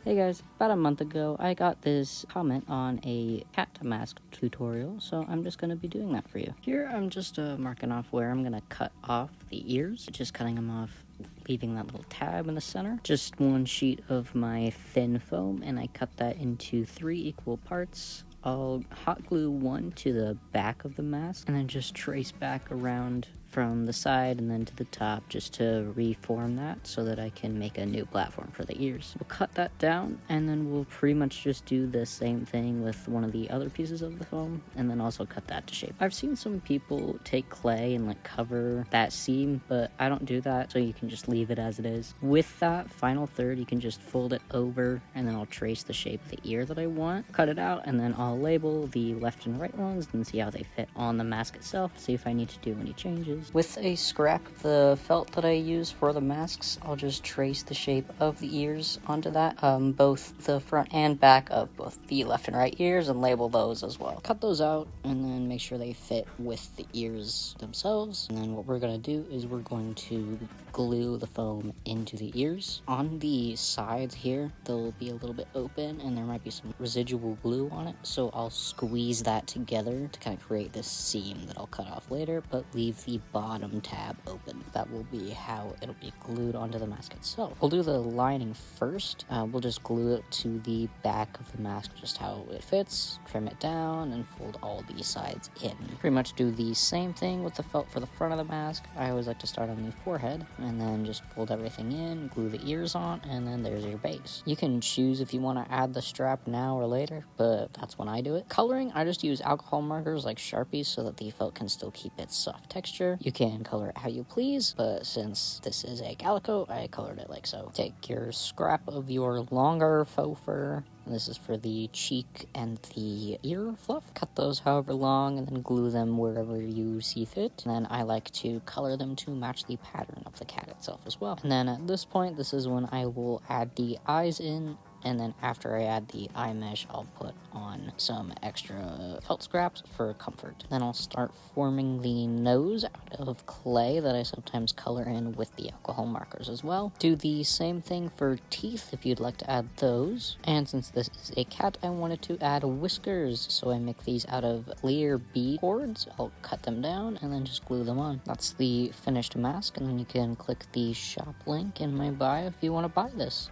Hey guys, about a month ago I got this comment on a cat mask tutorial, so I'm just going to be doing that for you. Here I'm just marking off where I'm going to cut off the ears, just cutting them off, leaving that little tab in the center. Just one sheet of my thin foam, and I cut that into 3 equal parts. I'll hot glue one to the back of the mask and then just trace back around from the side and then to the top just to reform that so that I can make a new platform for the ears. We'll cut that down and then we'll pretty much just do the same thing with one of the other pieces of the foam and then also cut that to shape. I've seen some people take clay and like cover that seam, but I don't do that, so you can just leave it as it is. With that final third, you can just fold it over and then I'll trace the shape of the ear that I want, cut it out, and then I'll label the left and right ones and see how they fit on the mask itself, see if I need to do any changes. With a scrap of the felt that I use for the masks, I'll just trace the shape of the ears onto that, both the front and back of both the left and right ears, and label those as well. Cut those out and then make sure they fit with the ears themselves. And then what we're going to do is we're going to glue the foam into the ears. On the sides here, they'll be a little bit open and there might be some residual glue on it, so I'll squeeze that together to kind of create this seam that I'll cut off later, but leave the bottom tab open. That will be how it'll be glued onto the mask itself. We'll do the lining first. We'll just glue it to the back of the mask, just how it fits, trim it down, and fold all the sides in. Pretty much do the same thing with the felt for the front of the mask. I always like to start on the forehead, and then just fold everything in, glue the ears on, and then there's your base. You can choose if you want to add the strap now or later, but that's when I do it. Coloring, I just use alcohol markers like Sharpies so that the felt can still keep its soft texture. You can color it how you please, but since this is a calico, I colored it like so. Take your scrap of your longer faux fur, and this is for the cheek and the ear fluff. Cut those however long and then glue them wherever you see fit. And then I like to color them to match the pattern of the cat itself as well. And then at this point, this is when I will add the eyes in. And then after I add the eye mesh, I'll put on some extra felt scraps for comfort. Then I'll start forming the nose out of clay that I sometimes color in with the alcohol markers as well. Do the same thing for teeth if you'd like to add those. And since this is a cat, I wanted to add whiskers, so I make these out of clear bead cords. I'll cut them down and then just glue them on. That's the finished mask, and then you can click the shop link in my bio if you want to buy this.